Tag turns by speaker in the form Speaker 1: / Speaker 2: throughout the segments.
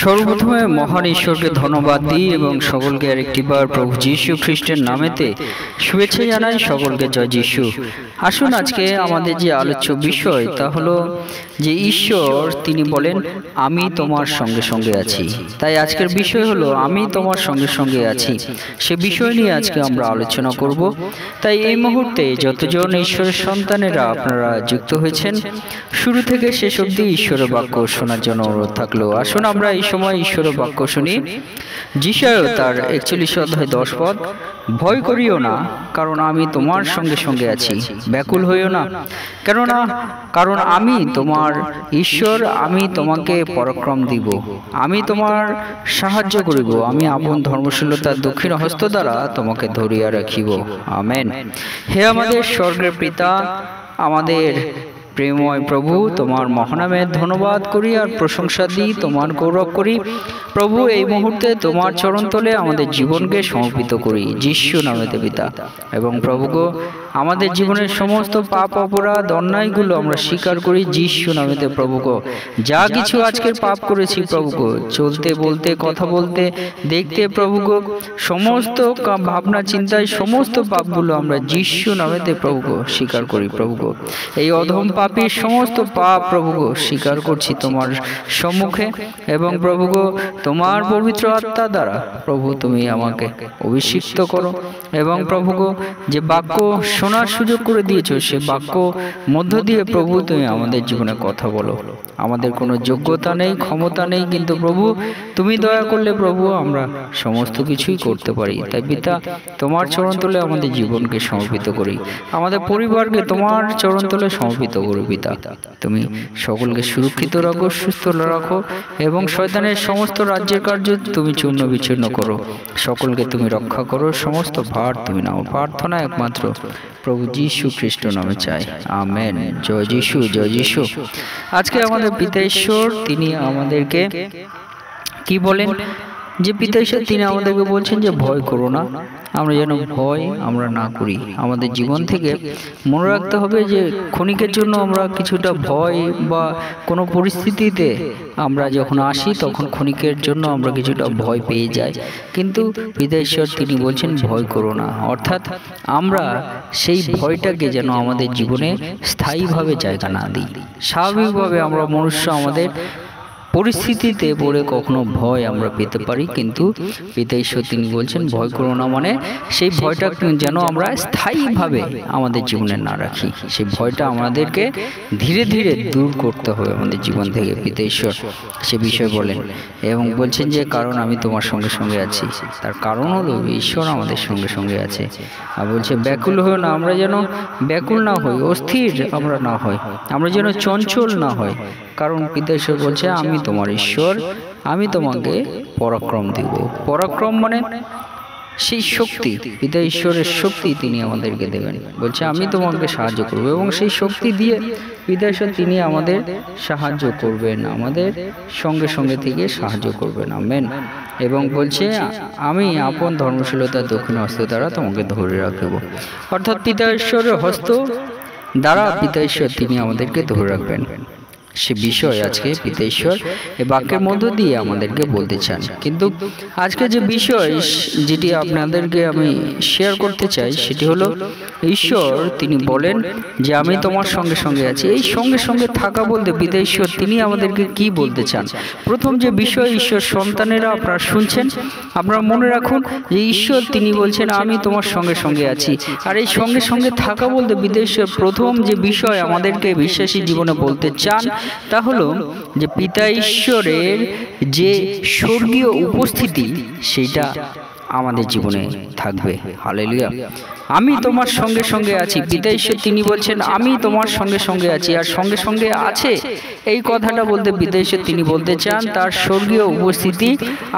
Speaker 1: সর্বপ্রথমে মহান ঈশ্বরকে ধন্যবাদ দিই এবং সকলকে আরেকটিবার প্রভু যীশু খ্রিস্টের নামেতে শুভেচ্ছা জানাই। সকলকে জয় যীশু। আসুন আজকে আমাদের যে আলোচ্য বিষয় তা হলো যে ঈশ্বর তিনি বলেন আমি তোমার সঙ্গে সঙ্গে আছি। তাই আজকের বিষয় হলো আমি তোমার সঙ্গে সঙ্গে আছি, সে বিষয় নিয়ে আজকে আমরা আলোচনা করব। তাই এই মুহূর্তে যতজন ঈশ্বরের সন্তানেরা আপনারা যুক্ত হয়েছেন, শুরু থেকে শেষ অবধি ঈশ্বরের বাক্য শোনার জন্য অনুরোধ থাকলো। আসুন আমরা এই সময় ঈশ্বরের বাক্য শুনি। যিশায় তার 41 অধ্যায় 10 পদ, ভয় করিও না, কারণ আমি তোমার সঙ্গে সঙ্গে আছি। ব্যাকুল হইও না, কারণ আমি তোমার ঈশ্বর, আমি তোমাকে পরাক্রম দিব, আমি তোমার সাহায্য করিব, আমি আপন ধর্মশীলতার দক্ষিণ হস্ত দ্বারা তোমাকে ধরিয়া রাখিব। আমেন। হে আমাদের স্বর্গের পিতা, আমাদের প্রেমময় প্রভু, তোমার মহানামের ধন্যবাদ করি আর প্রশংসা দিই, তোমার গৌরব করি। প্রভু, এই মুহূর্তে তোমার চরণতলে আমাদের জীবনকে সমর্পিত করি যীশু নামেতে পিতা। এবং প্রভু গো, আমাদের জীবনের সমস্ত পাপ অপরাধ অন্যায়গুলো আমরা স্বীকার করি যীশু নামেতে। প্রভু গো, যা কিছু আজকের পাপ করেছি প্রভু গো, চলতে বলতে কথা বলতে দেখতে প্রভু গো, সমস্ত ভাবনা চিন্তায় সমস্ত পাপগুলো আমরা যীশু নামেতে প্রভু গো স্বীকার করি। প্রভু গো, এই অধম পাপীর সমস্ত পাপ প্রভু গো স্বীকার করছি তোমার সম্মুখে। এবং প্রভু গো, তোমার পবিত্র আত্মা দ্বারা প্রভু তুমি আমাকে অভিষিক্ত করো। এবং প্রভু গো, যে বাক্য শোনার সুযোগ করে দিয়েছো, সে বাক্য মধ্য দিয়ে প্রভু তুমি আমাদের জীবনে কথা বলো। আমাদের কোনো যোগ্যতা নেই, ক্ষমতা নেই, কিন্তু প্রভু তুমি দয়া করলে প্রভু আমরা সমস্ত কিছুই করতে পারি। তাই পিতা, তোমার চরণতলে আমাদের জীবনকে সমর্পিত করি, আমাদের পরিবারকে তোমার চরণতলে সমর্পিত করি। পিতা, তুমি সকলকে সুরক্ষিত রাখো, সুস্থ রাখো এবং শয়তানের সমস্ত রাজ্যের কার্য তুমি চূর্ণ বিচ্ছিন্ন করো। সকলকে তুমি রক্ষা করো, সমস্ত ভার তুমি নাও। প্রার্থনা একমাত্র প্রভু যীশু খ্রিস্ট নামে চাই। আমেন। জয় যীশু, জয় যীশু। আজকে আমাদের পিতা ঈশ্বর তিনি আমাদেরকে কি বলেন, যে পিতা ঈশ্বর তিনি আমাদেরকে বলছেন যে ভয় করো না। আমরা যেন ভয় আমরা না করি। আমাদের জীবন থেকে মনে রাখতে হবে যে ক্ষণিকের জন্য আমরা কিছুটা ভয় বা কোনো পরিস্থিতিতে আমরা যখন আসি তখন ক্ষণিকের জন্য আমরা কিছুটা ভয় পেয়ে যাই, কিন্তু পিতা ঈশ্বর তিনি বলছেন ভয় করো না। অর্থাৎ আমরা সেই ভয়টাকে যেন আমাদের জীবনে স্থায়ীভাবে জায়গা না দিই। স্বাভাবিকভাবে আমরা মনুষ্য আমাদের পরিস্থিতিতে পড়ে কখনো ভয় আমরা পেতে পারি, কিন্তু পিতা ঈশ্বর তিনি বলছেন ভয় করো না, মানে সেই ভয়টা যেন আমরা স্থায়ীভাবে আমাদের জীবনে না রাখি। সেই ভয়টা আমাদেরকে ধীরে ধীরে দূর করতে হবে আমাদের জীবন থেকে। পিতা ঈশ্বর সে বিষয় বলেন এবং বলছেন যে কারণ আমি তোমার সঙ্গে সঙ্গে আছি। তার কারণ হলো ঈশ্বর আমাদের সঙ্গে সঙ্গে আছে। আর বলছে ব্যাকুল হয়েও না, আমরা যেন ব্যাকুল না হই, অস্থির আমরা না হই, আমরা যেন চঞ্চল না হই। কারণ পিতা ঈশ্বর বলছে আমি তোমার ঈশ্বর, আমি তোমাকে পরাক্রম দিব। পরাক্রম মানে সেই শক্তি, পিতা ঈশ্বরের শক্তি তিনি আমাদেরকে দেবেন। বলছে আমি তোমাকে সাহায্য করব এবং সেই শক্তি দিয়ে পিতা ঈশ্বর তিনি আমাদের সাহায্য করবেন, আমাদের সঙ্গে সঙ্গে থেকে সাহায্য করবেন। আমেন। এবং বলছে আমি আপন ধর্মশীলতার দক্ষিণ হস্ত দ্বারা তোমাকে ধরে রাখব। অর্থাৎ পিতা ঈশ্বরের হস্ত দ্বারা পিতা ঈশ্বর তিনি আমাদেরকে ধরে রাখবেন। সে বিষয় আজকে পিতা ঈশ্বর এই বাক্যের মধ্য দিয়ে আমাদেরকে বলতে চান। কিন্তু আজকে যে বিষয় যেটি আপনাদেরকে আমি শেয়ার করতে চাই সেটি হলো ঈশ্বর তিনি বলেন যে আমি তোমার সঙ্গে সঙ্গে আছি। এই সঙ্গে সঙ্গে থাকা বলতে পিতা ঈশ্বর তিনি আমাদেরকে কি বলতে চান? প্রথম যে বিষয় ঈশ্বর সন্তানেরা আপনারা শুনছেন, আপনারা মনে রাখুন যে ঈশ্বর তিনি বলছেন আমি তোমার সঙ্গে সঙ্গে আছি। আর এই সঙ্গে সঙ্গে থাকা বলতে পিতা ঈশ্বর প্রথম যে বিষয় আমাদেরকে বিশ্বাসী জীবনে বলতে চান তা হলো যে পিতা ঈশ্বরের যে স্বর্গীয় উপস্থিতি সেইটা আমাদের জীবনে থাকবে। হালেলুয়া। আমি তোমার সঙ্গে সঙ্গে আছি। পিতা ঈশ্বর তিনি বলছেন আমি তোমার সঙ্গে সঙ্গে আছি। আর সঙ্গে সঙ্গে আছে এই কথাটা বলতে পিতা ঈশ্বর তিনি বলতে চান তার স্বর্গীয় উপস্থিতি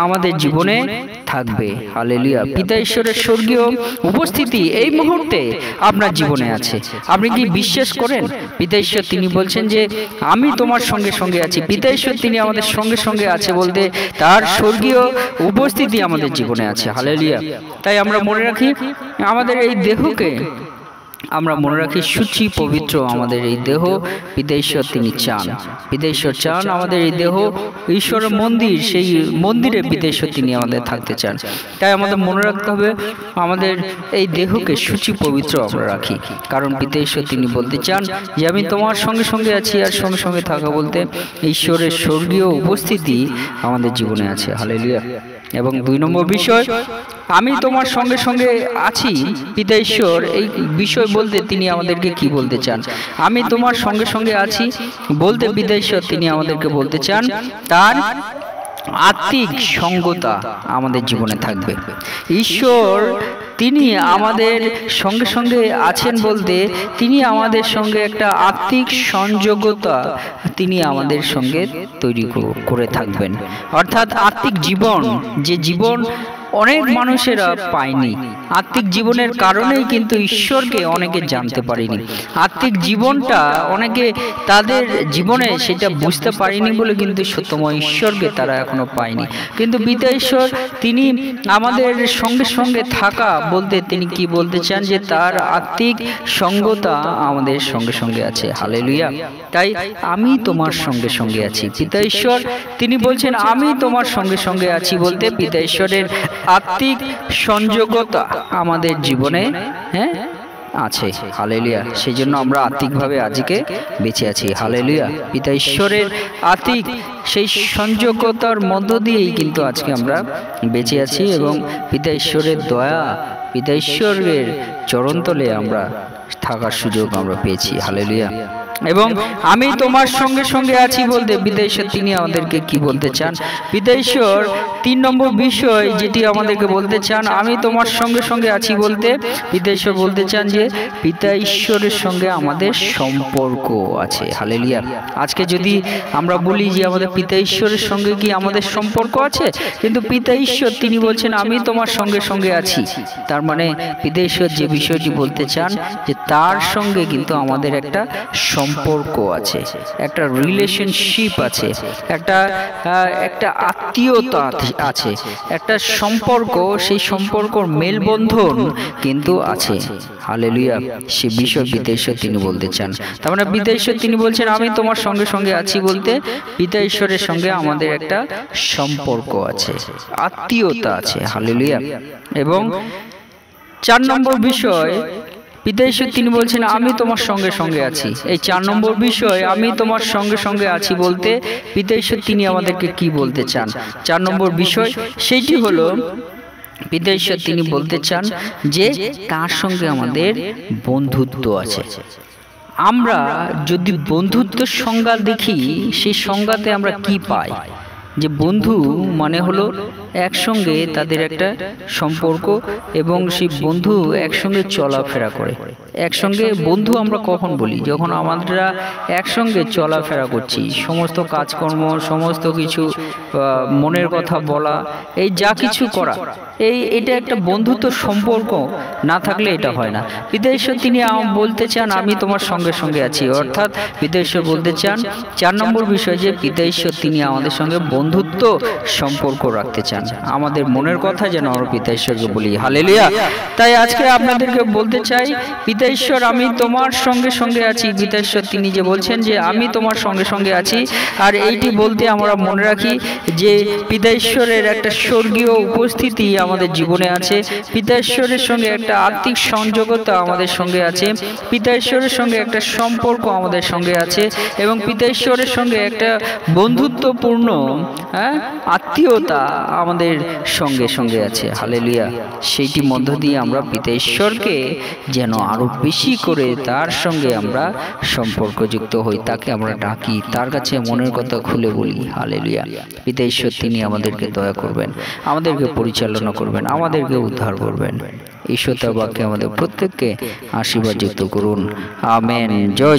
Speaker 1: আমাদের জীবনে থাকবে। হালেলুয়া। পিতা ঈশ্বরের স্বর্গীয় উপস্থিতি এই মুহূর্তে আপনার জীবনে আছে। আপনি কি বিশ্বাস করেন? পিতা ঈশ্বর তিনি বলছেন যে আমি তোমার সঙ্গে সঙ্গে আছি। পিতা ঈশ্বর তিনি আমাদের সঙ্গে সঙ্গে আছে বলতে তার স্বর্গীয় উপস্থিতি আমাদের জীবনে আছে। হালেলুয়া। তাই আমরা মনে রাখি আমাদের এই দেহকে আমরা মনে রাখি সূচি পবিত্র আমাদের এই দেহ পিতা ঈশ্বর তিনি চান, পিতা ঈশ্বর চান আমাদের এই দেহ ঈশ্বরের মন্দির, সেই মন্দিরে পিতা ঈশ্বর তিনি আমাদের থাকতে চান। তাই আমাদের মনে রাখতে হবে আমাদের এই দেহকে সূচি পবিত্র আমরা রাখি, কারণ পিতা ঈশ্বর তিনি বলতে চান যে আমি তোমার সঙ্গে সঙ্গে আছি। আর সঙ্গে সঙ্গে থাকা বলতে ঈশ্বরের স্বর্গীয় উপস্থিতি আমাদের জীবনে আছে। হালেলুয়া। এবং 2 নম্বর বিষয়, আমি তোমার সঙ্গে সঙ্গে আছি। পিতা ঈশ্বর এই বিষয় বলতে তিনি আমাদেরকে কি বলতে চান? আমি তোমার সঙ্গে সঙ্গে আছি বলতে পিতা ঈশ্বর তিনি আমাদেরকে বলতে চান তার আত্মিক সঙ্গতা আমাদের জীবনে থাকবে। ঈশ্বর তিনি আমাদের সঙ্গে সঙ্গে আছেন বলতে তিনি আমাদের সঙ্গে একটা আত্মিক সংযোগতা তিনি আমাদের সঙ্গে তৈরি করে থাকবেন। অর্থাৎ আত্মিক জীবন, যে জীবন অনেক মানুষেরা পায়নি, আত্মিক জীবনের কারণেই কিন্তু ঈশ্বরকে অনেকে জানতে পারেনি। আত্মিক জীবনটা অনেকে তাদের জীবনে সেটা বুঝতে পারেনি বলে কিন্তু সত্যময় ঈশ্বরকে তারা এখনো পায়নি। কিন্তু পিতা ঈশ্বর তিনি আমাদের সঙ্গে সঙ্গে থাকা বলতে তিনি কি বলতে চান যে তার আত্মিক সঙ্গতা আমাদের সঙ্গে সঙ্গে আছে। হালেলুয়া। তাই আমি তোমার সঙ্গে সঙ্গে আছি। পিতা ঈশ্বর তিনি বলছেন আমি তোমার সঙ্গে সঙ্গে আছি বলতে পিতা ঈশ্বরের আত্মিক সংযোগতা আমাদের জীবনে আছে। হালেলুয়া। সেই জন্য আমরা আত্মিকভাবে আজকে বেঁচে আছি। হালেলুয়া। পিতা ঈশ্বরের আত্মিক সেই সংযোগতার মধ্য দিয়েই কিন্তু আজকে আমরা বেঁচে আছি এবং পিতা ঈশ্বরের দয়া, পিতা ঈশ্বরের চরণতলে আমরা থাকার সুযোগ আমরা পেয়েছি। হালেলুয়া। এবং আমি তোমার সঙ্গে সঙ্গে আছি বলতে পিতা ঈশ্বর তিনি আমাদেরকে কি বলতে চান? পিতা ঈশ্বর 3 নম্বর বিষয় যেটি আমাদেরকে বলতে চান, আমি তোমার সঙ্গে সঙ্গে আছি বলতে পিতা ঈশ্বর বলতে চান যে পিতা ঈশ্বরের সঙ্গে আমাদের সম্পর্ক আছে। হালেলুয়া। আজকে যদি আমরা বলি যে আমাদের পিতা ঈশ্বরের সঙ্গে কি আমাদের সম্পর্ক আছে, কিন্তু পিতা ঈশ্বর তিনি বলছেন আমি তোমার সঙ্গে সঙ্গে আছি। তার মানে পিতা ঈশ্বর যে বিষয়টি বলতে চান যে তার সঙ্গে কিন্তু আমাদের একটা সম্পর্ক আছে, একটা রিলেশনশিপ আছে, একটা আত্মীয়তা আছে, একটা সম্পর্ক, সেই সম্পর্কর মেলবন্ধন কিন্তু আছে। হালেলুয়া। সে বিষয় পিতা ঈশ্বর তিনি বলতে চান। তার মানে পিতা ঈশ্বর তিনি বলছেন আমি তোমার সঙ্গে সঙ্গে আছি বলতে পিতা ঈশ্বরের সঙ্গে আমাদের একটা সম্পর্ক আছে, আত্মীয়তা আছে। হালেলুয়া। এবং 4 নম্বর বিষয় পিতা ঈশ্বর তিনি বলছেন আমি তোমার সঙ্গে সঙ্গে আছি। এই 4 নম্বর বিষয় আমি তোমার সঙ্গে সঙ্গে আছি বলতে পিতা ঈশ্বর তিনি আমাদেরকে কি বলতে চান? 4 নম্বর বিষয় সেইটি হলো পিতা ঈশ্বর তিনি বলতে চান যে তার সঙ্গে আমাদের বন্ধুত্ব আছে। আমরা যদি বন্ধুত্বের সংজ্ঞা দেখি, সেই সংজ্ঞাতে আমরা কি পাই? যে বন্ধু মানে হলো একসঙ্গে তাদের একটা সম্পর্ক এবং সেই বন্ধু একসঙ্গে চলাফেরা করে। একসঙ্গে বন্ধু আমরা কখন বলি? যখন আমরা একসঙ্গে চলাফেরা করছি, সমস্ত কাজকর্ম, সমস্ত কিছু মনের কথা বলা, এই যা কিছু করা, এটা একটা বন্ধুত্ব সম্পর্ক না থাকলে এটা হয় না। পিতা ঈশ্বর তিনি বলতে চান আমি তোমার সঙ্গে সঙ্গে আছি। অর্থাৎ পিতা ঈশ্বর বলতে চান 4 নম্বর বিষয় যে পিতা ঈশ্বর তিনি আমাদের সঙ্গে বন্ধুত্ব সম্পর্ক রাখতে চান। আমাদের মনের কথা যেন আমরা পিতা ঈশ্বরকে বলি। হালেলুয়া। তাই আজকে আপনাদেরকে বলতে চাই পিতা ঈশ্বর আমি তোমার সঙ্গে সঙ্গে আছি। পিতা ঈশ্বর তিনি যে বলছেন যে আমি তোমার সঙ্গে সঙ্গে আছি, আর এইটি বলতে আমরা মনে রাখি যে পিতা ঈশ্বরের একটা স্বর্গীয় উপস্থিতি আমাদের জীবনে আছে। পিতা ঈশ্বরের সঙ্গে একটা আত্মিক সংযোগতা আমাদের সঙ্গে আছে। পিতা ঈশ্বরের সঙ্গে একটা সম্পর্ক আমাদের সঙ্গে আছে এবং পিতা ঈশ্বরের সঙ্গে একটা বন্ধুত্বপূর্ণ আত্মীয়তা আমাদের সঙ্গে সঙ্গে আছে। হালেলুয়া। সেইটি মধ্য দিয়ে আমরা পিতা ঈশ্বরকে যেন আরো বেশি করে তার সঙ্গে আমরা সম্পর্কযুক্ত হই, তাকে আমরা ডাকি, তার কাছে মনের কথা খুলে বলি। হালেলুয়া। পিতা ঈশ্বর তিনি আমাদেরকে দয়া করবেন, আমাদেরকে পরিচালনা করবেন, আমাদেরকে উদ্ধার করবেন। ঈশ্বর তার বাক্যে আমাদের প্রত্যেককে আশীর্বাদ যুক্ত করুন। আমেন। জয়।